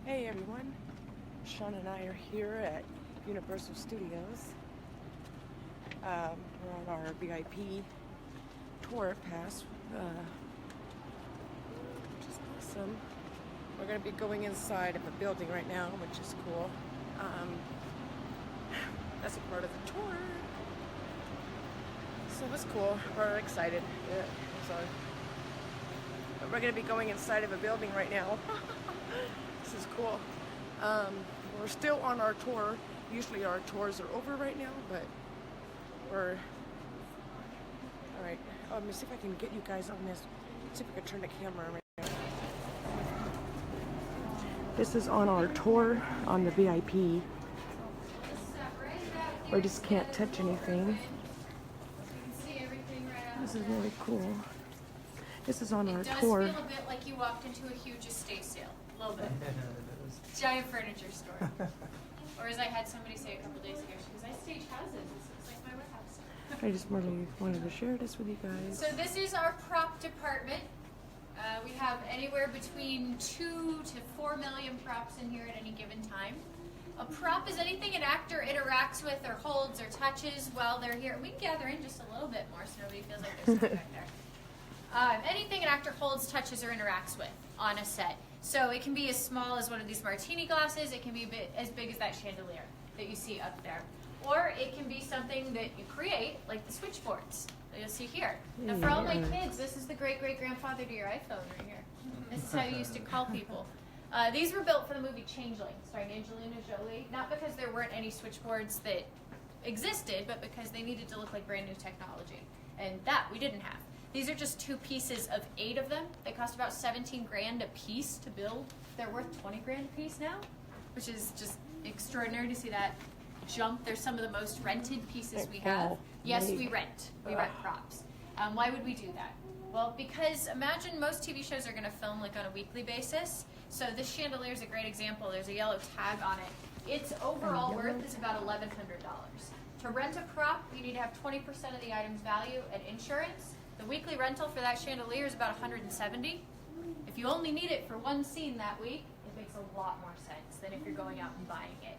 Hey everyone, Shawn and I are here at Universal Studios. We're on our VIP tour pass, which is awesome. We're going to be going inside of a building right now, which is cool. That's a part of the tour. So it's cool. We're excited. But we're going to be going inside of a building right now. This is cool. We're still on our tour. Usually our tours are over right now, but we're all right. Let me see if I can get you guys on this. Let's see if I can turn the camera around. This is on our tour on the VIP. We just can't touch anything. This is really cool. This is on our tour. It does feel a bit like you walked into a huge estate sale. A little bit. Giant furniture store. Or as I had somebody say a couple days ago, she goes, I stage houses. This looks like my warehouse. I just really wanted to share this with you guys. So this is our prop department. We have anywhere between 2 to 4 million props in here at any given time. A prop is anything an actor interacts with or holds or touches while they're here. We can gather in just a little bit more so nobody feels like there's something back there. Anything an actor holds, touches, or interacts with on a set. So it can be as small as one of these martini glasses. It can be as big as that chandelier that you see up there. Or it can be something that you create, like the switchboards that you'll see here. Now for all my kids, this is the great-great-grandfather to your iPhone right here. This is how you used to call people. These were built for the movie Changeling, starring Angelina Jolie. Not because there weren't any switchboards that existed, but because they needed to look like brand new technology. And that we didn't have. These are just 2 pieces of 8 of them. They cost about 17 grand a piece to build. They're worth 20 grand a piece now, which is just extraordinary to see that jump. They're some of the most rented pieces we have. Yes, we rent. We rent props. Why would we do that? Well, because imagine most TV shows are going to film like on a weekly basis. So this chandelier is a great example. There's a yellow tag on it. Its overall worth is about $1,100. To rent a prop, you need to have 20% of the item's value and insurance. The weekly rental for that chandelier is about $170. If you only need it for one scene that week, it makes a lot more sense than if you're going out and buying it.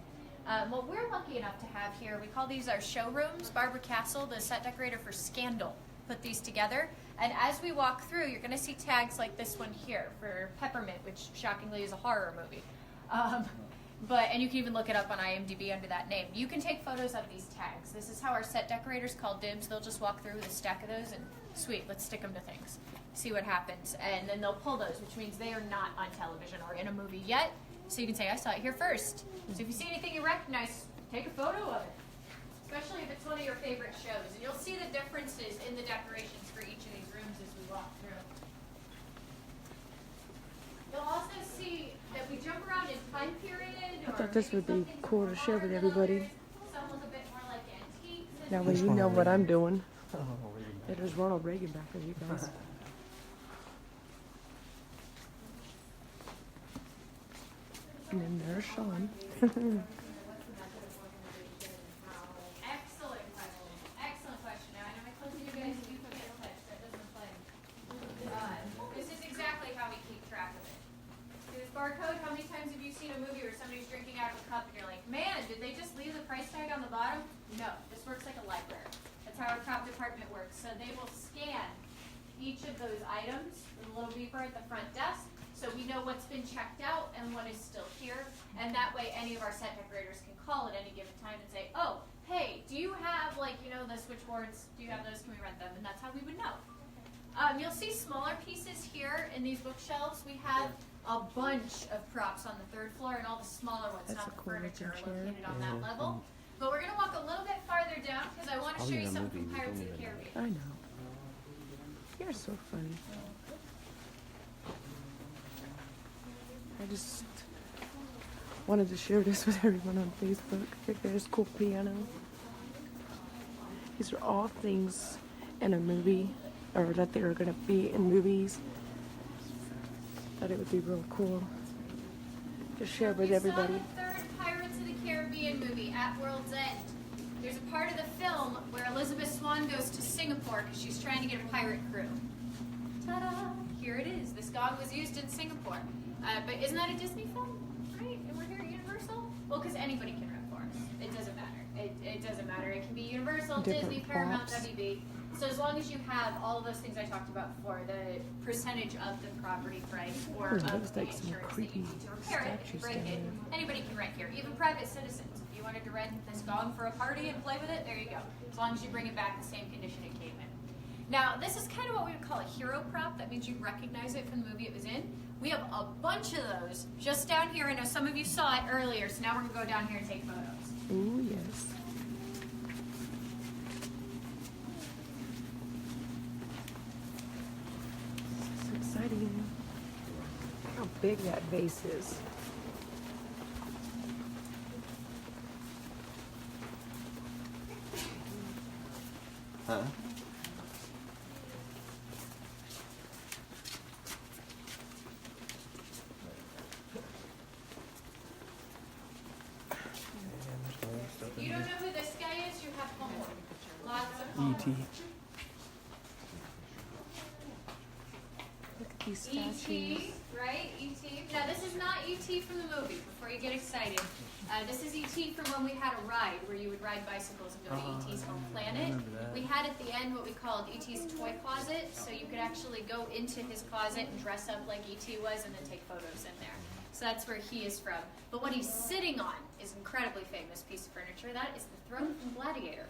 What we're lucky enough to have here, we call these our showrooms. Barbara Castle, the set decorator for Scandal, put these together. And as we walk through, you're going to see tags like this one here for Peppermint, which shockingly is a horror movie. And you can even look it up on IMDb under that name. You can take photos of these tags. This is how our set decorators call dibs. They'll just walk through with a stack of those and, sweet, let's stick them to things. See what happens. And then they'll pull those, which means they are not on television or in a movie yet. So you can say, I saw it here first. So if you see anything you recognize, take a photo of it. Especially if it's one of your favorite shows. And you'll see the differences in the decorations for each of these rooms as we walk through. You'll also see that we jump around in time period. I thought this would be cool to share with everybody. Some look a bit more like antiques. That way you know what I'm doing. Yeah, there's Ronald Reagan back there, you guys. And then there's Shawn. Excellent question. Now, I know I close you guys if you put it touch. That doesn't apply. This is exactly how we keep track of it. See this barcode? How many times have you seen a movie where somebody's drinking out of a cup and you're like, man, did they just leave the price tag on the bottom? No, this works like a library. That's how our prop department works. So they will scan each of those items with a little beeper at the front desk, so we know what's been checked out and what is still here. And that way any of our set decorators can call at any given time and say, oh, hey, do you have, like, you know, the switchboards? Do you have those? Can we rent them? And that's how we would know. You'll see smaller pieces here in these bookshelves. We have a bunch of props on the 3rd floor, and all the smaller ones, not the furniture, are located on that level. But we're going to walk a little bit farther down because I want to show you something from Pirates of the Caribbean. I know. You're so funny. I just wanted to share this with everyone on Facebook. There's cool piano. These are all things in a movie, or that they're going to be in movies. Thought it would be real cool to share with everybody. We saw the 3rd Pirates of the Caribbean movie at World's End. There's a part of the film where Elizabeth Swann goes to Singapore because she's trying to get a pirate crew. Ta-da! Here it is. This gong was used in Singapore. But isn't that a Disney film? Right? we're here at Universal? Well, because anybody can rent for us. It doesn't matter. It doesn't matter. It can be Universal, Different Disney, Paramount, props. WB. So as long as you have all of those things I talked about before, the percentage of the property price or Oh, it of looks the like some insurance that creepy you need to repair it, if you statues break down it, there. anybody can rent here. Even private citizens. If you wanted to rent this gong for a party and play with it, there you go. As long as you bring it back the same condition it came in. Now, this is kind of what we would call a hero prop. That means you recognize it from the movie it was in. We have a bunch of those just down here. I know some of you saw it earlier, so now we're going to go down here and take photos. Ooh, yes. This is exciting. How big that vase is. Huh? If you don't know who this guy is, you have homework. Lots of homework. E.T. Look at these E.T., statues. right? E.T. Now, this is not E.T. from the movie, before you get excited. This is E.T. from when we had a ride, where you would ride bicycles and go to E.T.'s home planet. We had at the end what we called E.T.'s toy closet, so you could actually go into his closet and dress up like E.T. was and then take photos in there. So that's where he is from. But what he's sitting on is an incredibly famous piece of furniture. That is the throne from Gladiator.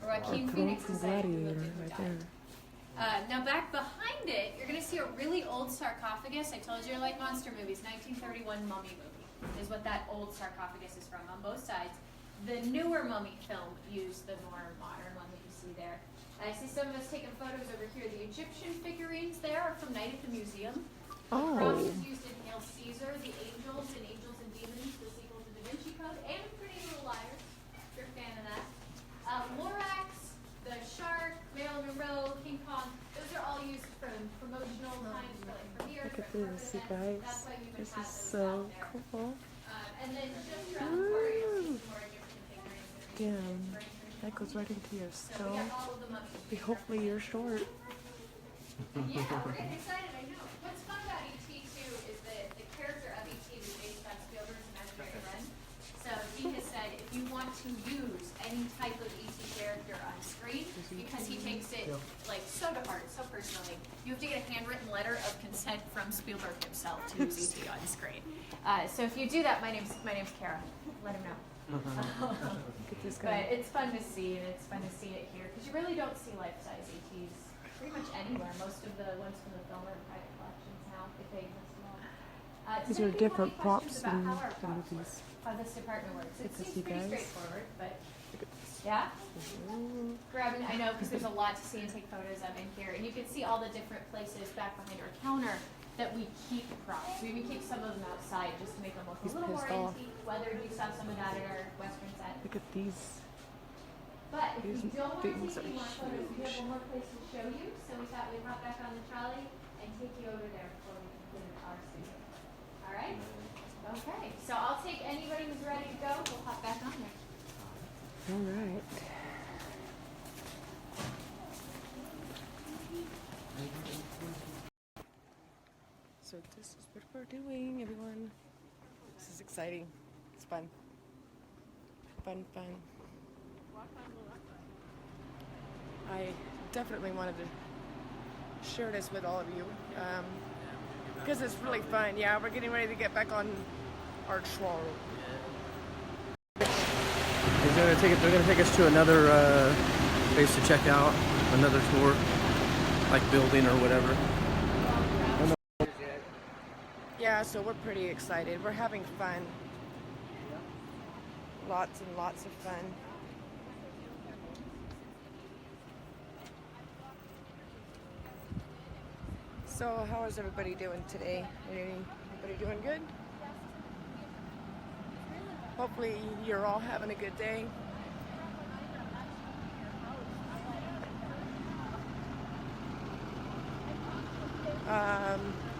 Or Joaquin Throne Phoenix from is saying, who Gladiator, lived and right died. there. Now back behind it, you're going to see a really old sarcophagus. I told you I like monster movies. 1931 Mummy movie is what that old sarcophagus is from on both sides. The newer Mummy film used the more modern one that you see there. I see some of us taking photos over here. The Egyptian figurines there are from Night at the Museum. The cross Oh. is used in Hail Caesar, the angels in Angels and Demons, the sequel to Da Vinci Code, and Pretty Little Liars, if you're a fan of that. Lorax, the shark, Marilyn Monroe, King Kong, those are all used from promotional times for like premieres. Look at for this, corporate you events. guys. That's why we would This have is those so out there. cool. And then just around the corner, you'll see some more Egyptian figurines that are used in Damn. furniture. That goes right into your So we skull. got all of the mummies. Hopefully you're short. Yeah, we're getting excited, I know. What's fun about E.T. too is that the character of E.T. was based on Spielberg's Imaginary Friend. So he has said if you want to use any type of E.T. character on screen, because he takes it like so to heart, so personally, you have to get a handwritten letter of consent from Spielberg himself to use E.T. on screen. So if you do that, my name's Kara. Let him know. Get this But guy. it's fun to see, and it's fun to see it here because you really don't see life-size ETs pretty much anywhere. Most of the ones from the film are in private collections now, if they exist at all. Does These are anybody have different any questions props about in how our the props movies. work? How this department works? It Good to seems see, pretty guys. straightforward, but Look at this. yeah. Ooh. Grabbing, I know because there's a lot to see and take photos of in here, and you can see all the different places back behind our counter that we keep props. We even keep some of them outside just to make them look He's a little more pissed off. antique. Weathered, you saw some of that at our Western set. Look at these. But if These you don't want to things take any are more photos, we have huge. one more place to show you. So we thought we'd hop back on the trolley and take you over there before we conclude our studio. All right? Okay. So I'll take anybody who's ready to go. We'll hop back on there. All right. So this is what we're doing, everyone. This is exciting. It's fun. Fun, fun. I definitely wanted to share this with all of you because it's really fun. Yeah, we're getting ready to get back on our troll. They're gonna take us to another place to check out, another tour, like building or whatever. Yeah, so we're pretty excited. We're having fun. Lots and lots of fun. So how is everybody doing today? Everybody doing good? Hopefully you're all having a good day.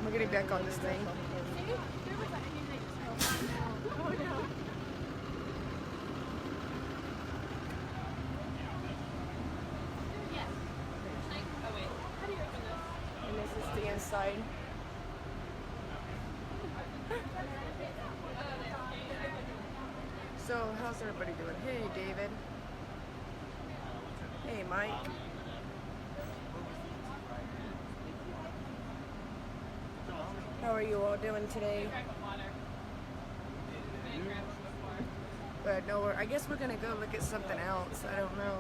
We're getting back on this thing. And this is the inside. So, how's everybody doing? Hey, David. Hey, Mike. How are you all doing today? But no, I guess we're gonna go look at something else. I don't know.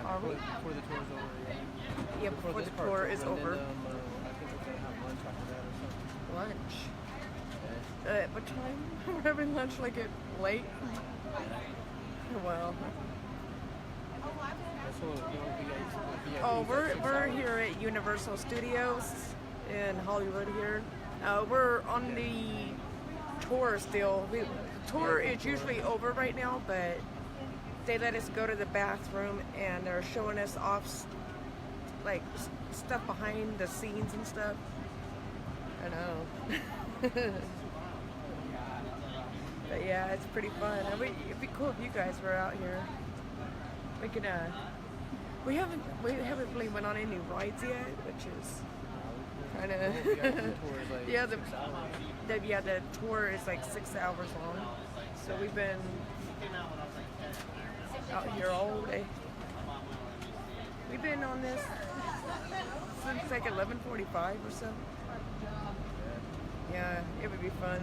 Are we? Before the tour's over, yeah. Yeah, before this the part's tour is over. Then, I think we're gonna have lunch after that or something. Lunch. Okay. At what time? We're having lunch like at late? Well. That's what VIP Oh, is, we're 6 hours. here at Universal Studios in Hollywood here. We're on the tour still. The tour is usually over right now, but they let us go to the bathroom and they're showing us off like stuff behind the scenes and stuff. I know. But yeah, it's pretty fun. It'd be cool if you guys were out here. We could we haven't really went on any rides yet, which is kind of yeah. The tour is like 6 hours long, so we've been out here all day. We've been on this since like 11:45 or so. Yeah, it would be fun.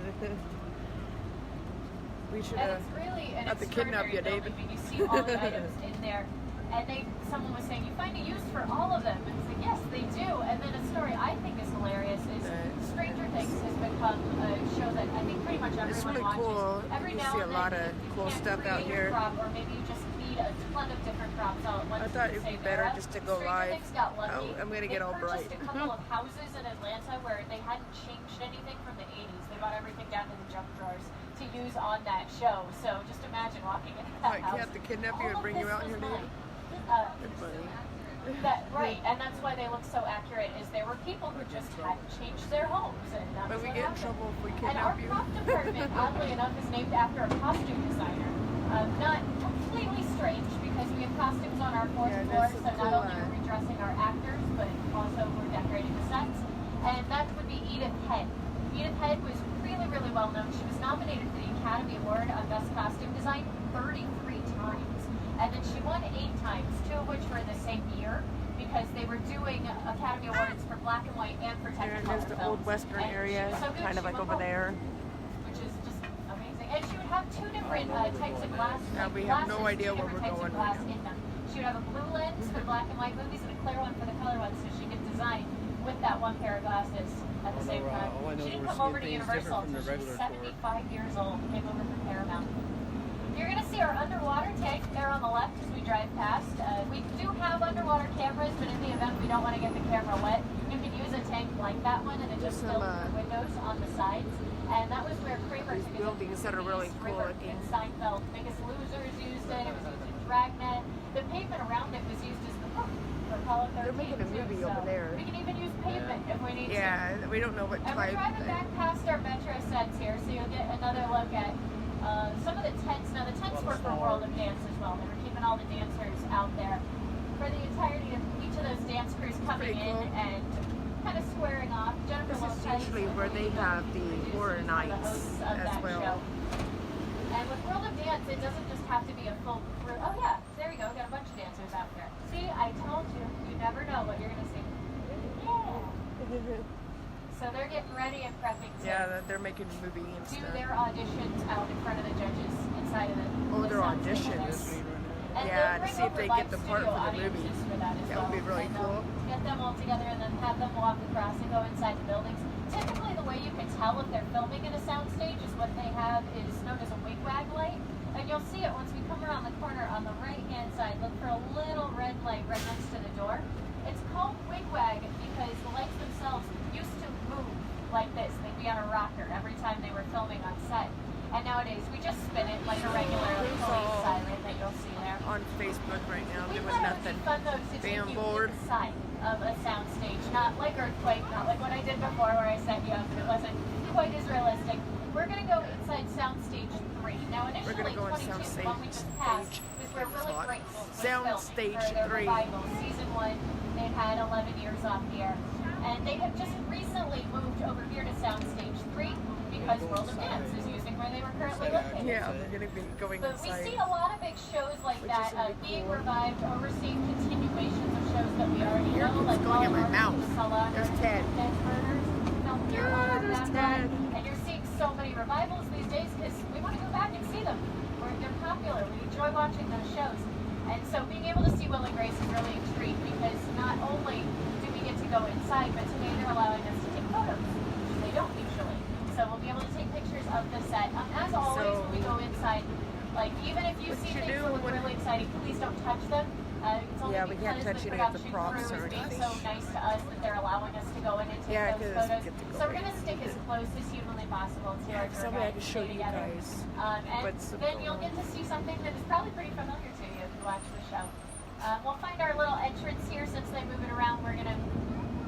We should And it's really an have to kidnap you, extraordinary David. building when you see all the items in there. And someone was saying, you find a use for all of them. And it's like, yes, they do. And then a story I think is hilarious is Stranger Things has become a show that I think pretty much everyone It's really watches. cool. Every You now see a and lot then, of you cool can't stuff out create a here. Prop, or maybe you just need a ton of different props all at once. I thought in the it'd be same better era. just to go Stranger live. Things got lucky. Oh, I'm gonna get all They purchased bright. a couple of houses in Atlanta where they hadn't changed anything from the 80s. They bought everything down to the junk drawers to use on that show. So just imagine walking into that Like, house. have to kidnap you and All of bring you this out was here, mine. It's funny. Right, and that's why they look so accurate. Is there were people who just hadn't changed their homes, and that's But we what get in happened. trouble if we And our kidnap you. prop department, oddly enough, is named after a costume designer. Not completely strange because we have costumes on our fourth Yeah, floor, there's so some not cool, only are we dressing our actors, but also we're decorating the sets. And that would be Edith Head. Edith Head was really, really well known. She was nominated for the Academy Award on Best Costume Design 33 times. And then she won 8 times, 2 of which were in the same year, because they were doing Academy Awards for black and white and for There's Technicolor the films. old western And she area, was so good, kind of she like won over both, there. which is just amazing. And she would have 2 different types of glass. Yeah, like we have no glasses, idea 2 where different we're types going of glass right now. in them. She would have a blue lens for black and white movies and a clear one for the color ones, so she could design with that one pair of glasses at the same time. all I know She is didn't we're come over to seeing things Universal different from the until she was regular tour. 75 years old, came over from Paramount. You're going to see our underwater tank there on the left as we drive past. We do have underwater cameras, but in the event we don't want to get the camera wet, you can use a tank like that one, and it just Some, fills the windows on the sides. And that was where Kramer These took his buildings that are really cool River looking. in Seinfeld. Biggest Losers used it. It was used in Dragnet. The pavement around it was used as the hook for Apollo 13. They're making a movie too, over there. We can even use pavement if we need to. Yeah, we don't know what And we're type. driving back past our Metro sets here, so you'll get another look at some of the tents. Now, the tents were for World of Dance as well. They were keeping all the dancers out there for the entirety of each of those dance crews coming Pretty in cool. and kind of squaring off. Jennifer This is Lopez, usually where they have the producers, horror is one of the nights hosts of as that well. show. And with World of Dance, it doesn't just have to be a full crew. Oh yeah, there you go. We got a bunch of dancers out there. See, I told you. You never know what you're going to see. Yeah. So they're getting ready and prepping to Yeah, they're making a movie and do stuff. their auditions out in front of the judges inside of the Oh, their sound table auditions. there. And Yeah, they'll to bring see if over they live get the part studio for the movie. audiences for that as That would be well. really And cool. they'll get them all together and then have them walk across and go inside the buildings. Typically, the way you can tell if they're filming in a soundstage is what they have is known as a wigwag light. And you'll see it once we come around the corner on the right-hand side. Look for a little red light right next to the door. It's called wigwag because the lights themselves used to move like this. They'd be on a rocker every time they were filming on set. And nowadays, we just spin it like a regular police siren that you'll see there. On Facebook right now, We doing thought it would nothing. be fun, though, to take Being you bored. inside of a soundstage. Not like Earthquake, not like what I did before where I set you up. It wasn't quite as realistic. We're going to go inside Soundstage 3. Now, initially, We're gonna go in 22, Soundstage when we just passed, stage. was where Really Spot. Grace was Soundstage filmed for their 3. revival. Season 1, they'd had 11 years off the air. And they have just recently moved over here to Soundstage 3 because World of Dance is using where they were currently located. Yeah, we're gonna be going But we inside. see a lot of big shows like Which that is gonna be being cool. revived, overseeing continuations of shows that we already know, It's like going in Law my and mouth. Order, Salon, There's Ted. Murders. Yeah, there's Ted. And you're seeing so many revivals these days because we want to go back and see them. They're popular. We enjoy watching those shows. And so being able to see Will and Grace is really intrigued because not only do we get to go inside, but today they're allowing us to take photos, which they don't usually. So we'll be able to take pictures of the set. As always, So- when we go inside, like even if you What see you things do that look when- really exciting, please don't touch them. It's only Yeah, we can't because touch the any of the production props crew or is being anything. so nice to us that they're allowing us to go in and take Yeah, those 'cause we photos. get to go So we're right gonna stick as close as humanly possible to Yeah, our 'cause tour somebody I guide can show you together. guys And what's then going you'll on. get to see something that is probably pretty familiar to you if you watch the show. We'll find our little entrance here since they move it around. We're gonna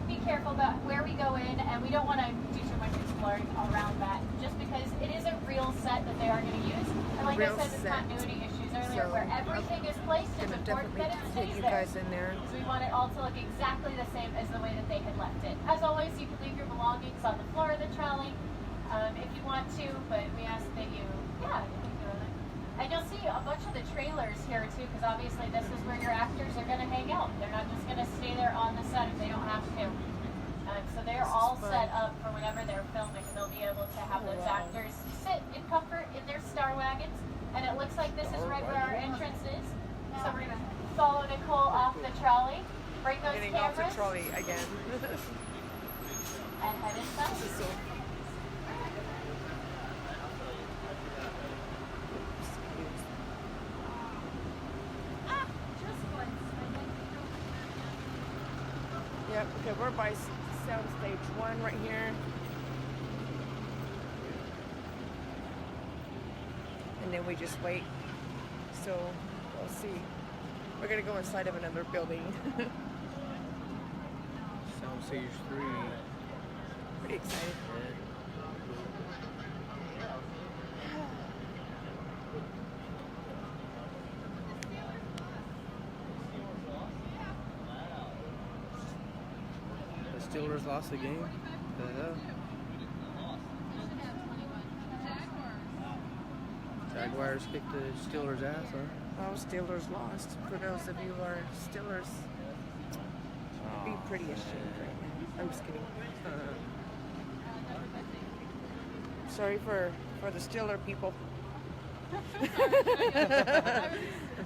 be careful about where we go in, and we don't want to do too much exploring around that, just because it is a real set that they are going to use. And like Real I said, with set. continuity issues earlier, So, where everything is placed, it's Gonna important that definitely it take stays you there. guys in there. Because we want it all to look exactly the same as the way that they had left it. As always, you can leave your belongings on the floor of the trolley if you want to, but we ask that you, you can do it. And you'll see a bunch of the trailers here too, because obviously this is where your actors are going to hang out. They're not just going to stay there on the set if they don't have to. So they're all fun. set up for whenever they're filming. They'll be able to have those wow. actors sit in comfort in their Star Wagons. And it looks like this is right where our entrance is. So we're going to follow Nicole off the trolley, bring those Getting off cameras, the trolley again. and head inside. This is so Yep, okay, we're by soundstage 1 right here. And then we just wait. So, we'll see. We're gonna go inside of another building. Soundstage 3. Pretty excited. The Steelers lost the game. The hell? Jaguars kicked the Steelers' ass, huh? Oh, Steelers lost. For those of you who are Steelers, be pretty ashamed right now. I'm just kidding. Sorry for the Steeler people. I was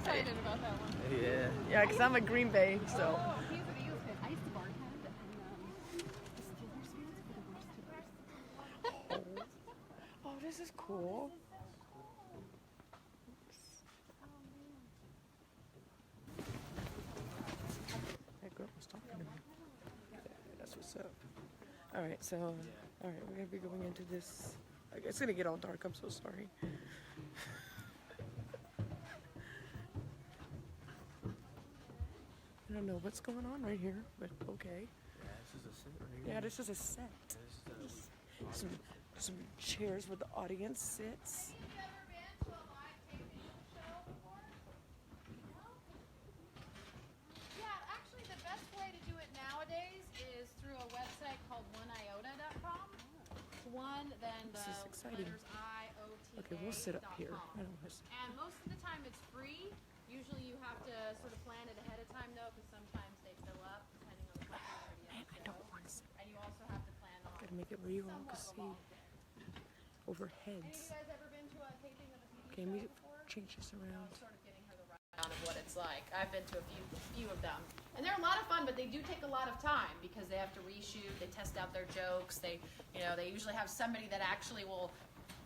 excited about that one. Yeah. Yeah, because I'm a Green Bay, so. Oh, he's good. I used to bartend, and the Steelers fans were the worst Steelers. Oh, this is cool. That girl was talking to me. That's what's up. All right, so, all right, we're gonna be going into this. It's gonna get all dark. I'm so sorry. I don't know what's going on right here, but okay. Yeah, this is a set right here. Yeah, this is a set. Some chairs where the audience sits. Yeah, actually, the best way to do it nowadays is through a website called oneiota.com. It's one, then the This is exciting. letters IOTA. Okay, we'll sit up here. I don't want to. And most of the time it's free. Usually you have to sort of plan it ahead of time though, because sometimes they fill up depending on the popularity Man, of I the don't show. want to sit. And you also have to plan on Gotta make it where you all can see over Have you heads. guys ever been to a taping of a TV Okay, show we before? change this around. Sort of getting her the rundown of what it's like. I've been to a few of them, and they're a lot of fun, but they do take a lot of time because they have to reshoot. They test out their jokes. They usually have somebody that actually will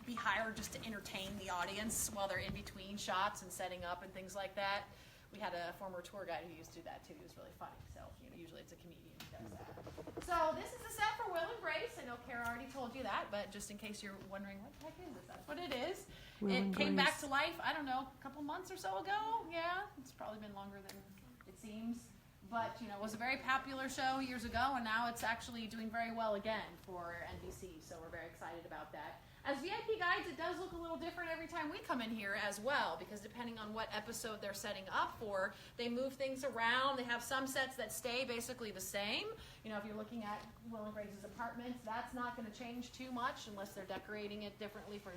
be hired just to entertain the audience while they're in between shots and setting up and things like that. We had a former tour guide who used to do that too. He was really funny. So usually it's a comedian who does that. So this is the set for Will and Grace. I know Kara already told you that, but just in case you're wondering what the heck is this, that's what it is. Will It and came back Grace. to life, I don't know, a couple months or so ago. Yeah, it's probably been longer than it seems. But, it was a very popular show years ago, and now it's actually doing very well again for NBC, so we're very excited about that. As VIP guides, it does look a little different every time we come in here as well, because depending on what episode they're setting up for, they move things around. They have some sets that stay basically the same. If you're looking at Will and Grace's apartments, that's not going to change too much unless they're decorating it differently for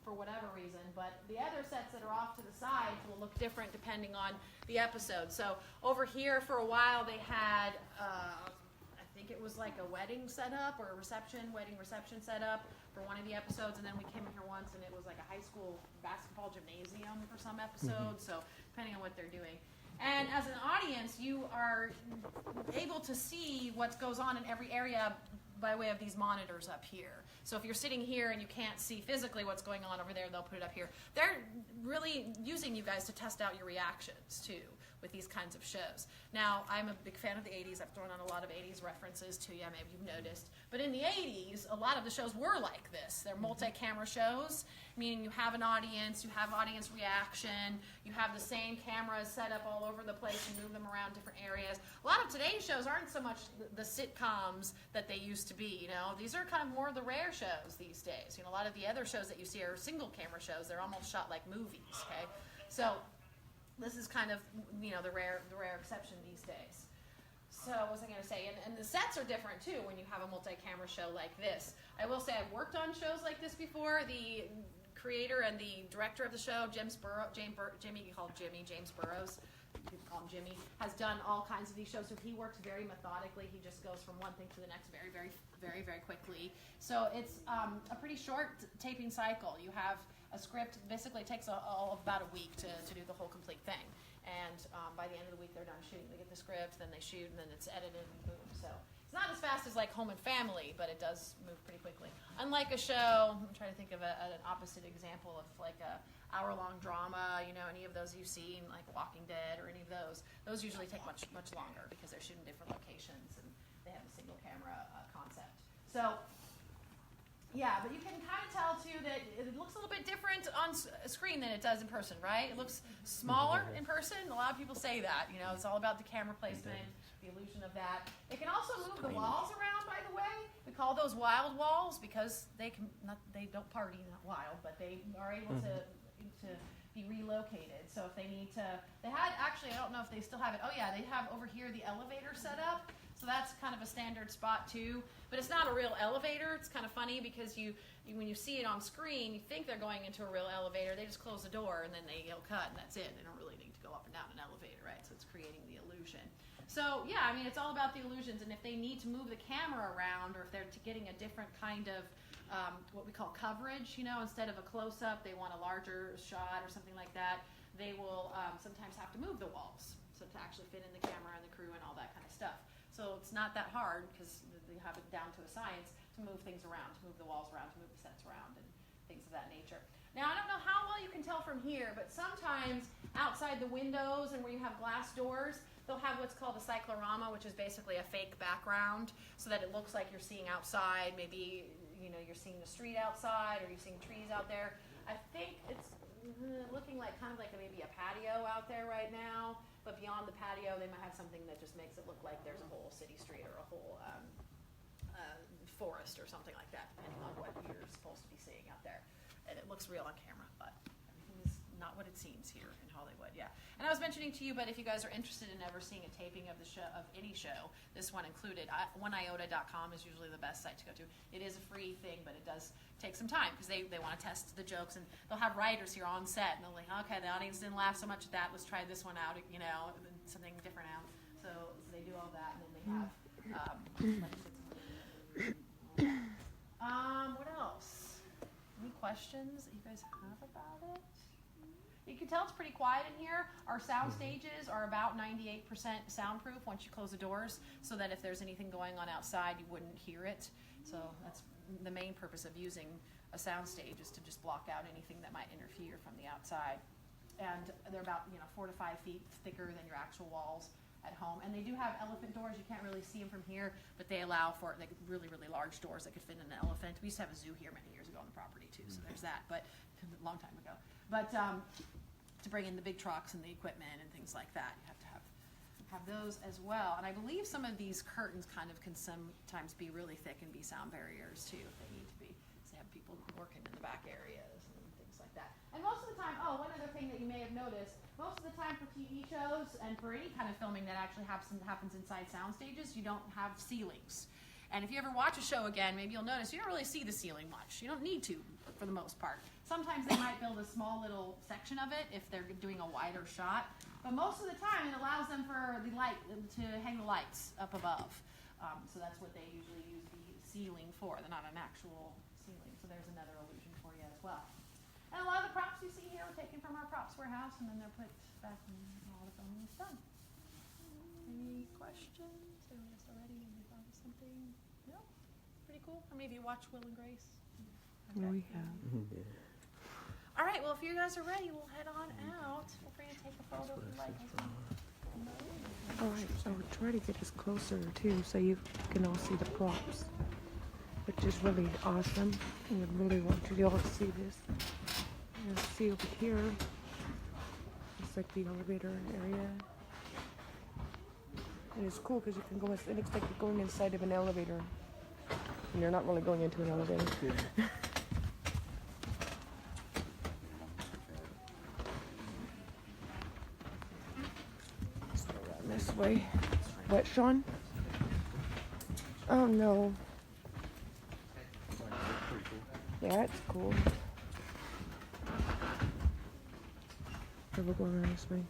for whatever reason, but the other sets that are off to the sides will look different depending on the episode. So over here for a while they had, I think it was like a wedding setup or a wedding reception setup for one of the episodes, and then we came in here once and it was like a high school basketball gymnasium for some episodes, so depending on what they're doing. And as an audience, you are able to see what goes on in every area by way of these monitors up here. So if you're sitting here and you can't see physically what's going on over there, they'll put it up here. They're really using you guys to test out your reactions too with these kinds of shows. Now, I'm a big fan of the 80s. I've thrown on a lot of 80s references to you, maybe you've noticed. But in the 80s, a lot of the shows were like this. They're multi-camera shows, meaning you have an audience, you have audience reaction, you have the same cameras set up all over the place and move them around different areas. A lot of today's shows aren't so much the sitcoms that they used to be, you know. These are kind of more the rare shows these days. You know, a lot of the other shows that you see are single camera shows. They're almost shot like movies, okay? So this is kind of, you know, the rare exception these days. So what was I going to say? And the sets are different too when you have a multi-camera show like this. I will say I've worked on shows like this before. The creator and the director of the show, James Burrows, you call him Jimmy, James Burrows, you call him Jimmy, has done all kinds of these shows. So he works very methodically. He just goes from one thing to the next very quickly. So it's a pretty short taping cycle. You have a script, basically it takes all of about a week to do the whole complete thing. And by the end of the week, they're done shooting. They get the script, then they shoot, and then it's edited and boom. So it's not as fast as like Home and Family, but it does move pretty quickly. Unlike a show, I'm trying to think of an opposite example of like a hour-long drama, you know, any of those you've seen, like Walking Dead or any of those. Those usually take much longer because they're shooting different locations and they have a single camera concept. So yeah, but you can kind of tell too that it looks a little bit different on screen than it does in person, right? It looks smaller in person. A lot of people say that, you know, it's all about the camera placement, the illusion of that. It can also move the walls around, by the way. We call those wild walls because they don't party, not wild, but they are able to be relocated. So if they need to, they had actually, I don't know if they still have it. Oh yeah, they have over here the elevator set up. So that's kind of a standard spot too, but it's not a real elevator. It's kind of funny because when you see it on screen, you think they're going into a real elevator. They just close the door and then they yell cut and that's it. They don't really need to go up and down an elevator, right? So it's creating the illusion. So yeah, I mean, it's all about the illusions, and if they need to move the camera around or if they're getting a different kind of what we call coverage, you know, instead of a close-up, they want a larger shot or something like that, they will sometimes have to move the walls so to actually fit in the camera and the crew and all that kind of stuff. So it's not that hard because they have it down to a science to move things around, to move the walls around, to move the sets around, and things of that nature. Now, I don't know how well you can tell from here, but sometimes outside the windows and where you have glass doors, they'll have what's called a cyclorama, which is basically a fake background so that it looks like you're seeing outside. Maybe, you know, you're seeing the street outside or you're seeing trees out there. I think it's looking like kind of like maybe a patio out there right now. But beyond the patio, they might have something that just makes it look like there's a whole city street or a whole forest or something like that, depending on what you're supposed to be seeing out there. And it looks real on camera, but everything is not what it seems here in Hollywood, yeah. And I was mentioning to you, but if you guys are interested in ever seeing a taping of the show, of any show, this one included, oneiota.com is usually the best site to go to. It is a free thing, but it does take some time because they want to test the jokes, and they'll have writers here on set, and they're like, okay, the audience didn't laugh so much at that, let's try this one out, you know, something different out. So they do all that, and then they have, what else? Any questions that you guys have about it? You can tell it's pretty quiet in here. Our sound stages are about 98% soundproof once you close the doors, so that if there's anything going on outside, you wouldn't hear it. So that's the main purpose of using a sound stage, is to just block out anything that might interfere from the outside. And they're about 4 to 5 feet thicker than your actual walls at home. And they do have elephant doors. You can't really see them from here, but they allow for really, really large doors that could fit in an elephant. We used to have a zoo here many years ago on the property too, so there's that, but a long time ago. But to bring in the big trucks and the equipment and things like that, you have to have those as well. And I believe some of these curtains kind of can sometimes be really thick and be sound barriers too, if they need to be. So they have people working in the back areas and things like that. And most of the time, one other thing that you may have noticed, most of the time for TV shows and for any kind of filming that actually happens inside sound stages, you don't have ceilings. And if you ever watch a show again, maybe you'll notice you don't really see the ceiling much. You don't need to, for the most part. Sometimes they might build a small little section of it if they're doing a wider shot. But most of the time, it allows them for the light to hang the lights up above. So that's what they usually use the ceiling for. They're not an actual ceiling. So there's another illusion for you as well. And a lot of the props you see here are taken from our props warehouse, and then they're put back when all the filming is done. Any questions? Anyone else already? Have you thought of something? No? Pretty cool. How many of you watch Will and Grace? Oh, we have. All right, well, if you guys are ready, we'll head on out. Feel free to take a photo if you like. Alright, so we'll try to get us closer too so you can all see the props, which is really awesome. I would really want you all to see this. You see over here, it's like the elevator area. And it's cool because you can go, it looks like you're going inside of an elevator. And you're not really going into an elevator. This way. What, Shawn? Oh no. Yeah, it's cool. So we'll go around this way.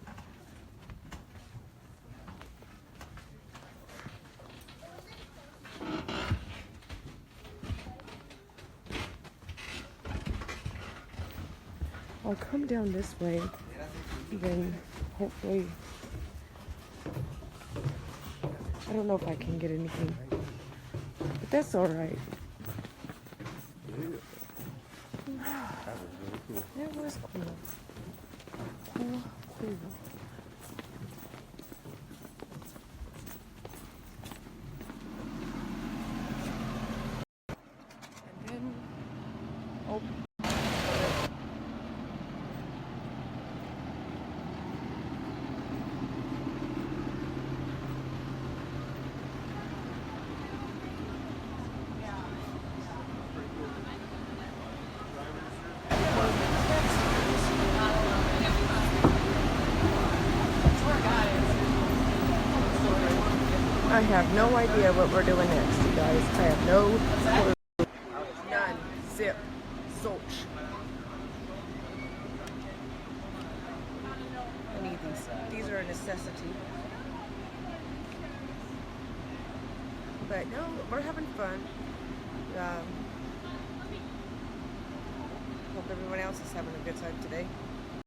I'll come down this way, then hopefully. I don't know if I can get anything, but that's all right. That was cool. Cool. And then, oh. I have no idea what we're doing next, you guys. I have no clue. None. Zip. Zilch. I need these. These are a necessity. But no, we're having fun. Hope everyone else is having a good time today.